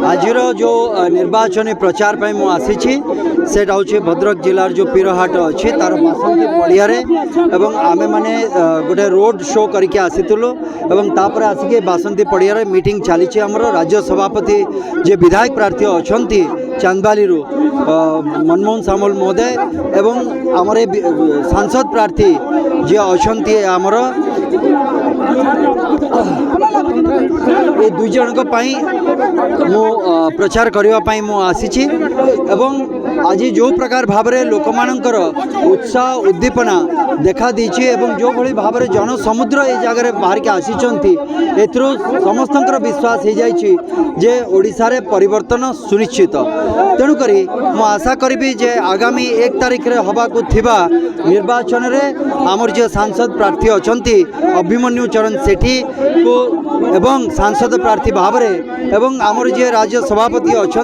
आजिर जो निर्वाचन प्रचार पर मु आसी सेटा हूँ भद्रक जिलार जो पीरहाट अच्छी तार बासंती पड़िया एवं आमे माने गोटे रोड शो करके आसीलु एवं तापर आसिक बासंती पड़िया मीटिंग चली आमर राज्य सभापति जे विधायक प्रार्थी अच्छा चांदबाली मनमोहन सामल महोदय एवं आमर सांसद प्रार्थी जे अच्छा आमर ये दुई जन मु प्रचार करने मु आसी एवं आज जो प्रकार भाव में लोक मानकर उत्साह उद्दीपना देखा दीची एवं जो भली भाव में जन समुद्र ये जगह बाहर के आसी समस्त विश्वास हो जाए जे ओडिशा रे परिवर्तन सुनिश्चित तेणुक मु आशा करी जे आगामी 1 तारिख रे हवा को थिबा निर्वाचन रे आमर जे सांसद प्रार्थी अच्छा अभिमन्यु चरण सेठी को एवं सांसद प्रार्थी भाव में एवं आमर जे राज्य सभापति अच्छा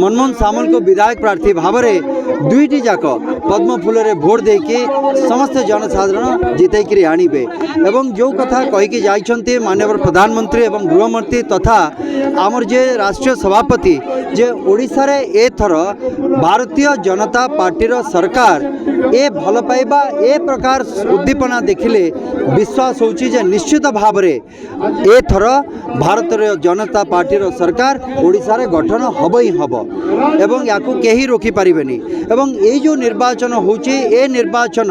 मनमोहन सामल को विधायक प्रार्थी भाव में दुईटी जाक पद्म फूल रे भोट देके समस्त जनसाधारण जितैकि आणिबे एवं जो कथा कहीकि जाइछन्ते माननीय प्रधानमंत्री एवं गृहमंत्री तथा आमर जे राष्ट्रीय सभापति जे ओडिशा रे एथर भारतीय जनता पार्टीर सरकार ए भल पाइबा ए प्रकार उद्दीपना देखिले विश्वास होची जे निश्चित भाव रे एथर भारतीय जनता पार्टीर सरकार ओडिशा रे गठन हब ही हब एवं याकू केही रोकी पारिबेनी एवं ये जो निर्वाचन होची ए निर्वाचन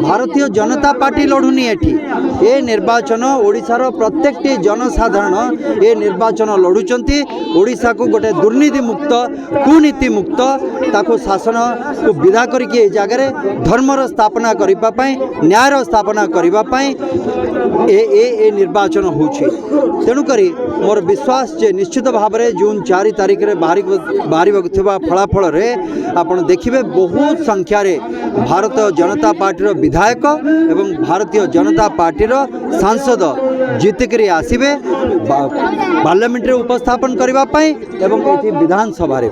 भारतीय जनता पार्टी लड़ुनी एठी ए निर्वाचन ओडिशार प्रत्येकटी जनसाधारण ए निर्वाचन लड़ुचंती ओडिशा को गोटे दुर्नीति मुक्त कुनीति मुक्त ताको शासन को विदा करके जगह धर्मर स्थापना करने न्यायर स्थापना करने ए निर्वाचन होची तेणुक मोर विश्वास जे निश्चित भाव में जून 4 तारिख रे बाहर फलाफल रे आपण देखिबे बहुत संख्यार भारत जनता पार्टीर विधायक एवं भारतीय जनता पार्टीर सांसद जीतिक आसबे पार्लियामेंट रे उपस्थापन करने एवं विधानसभा रे।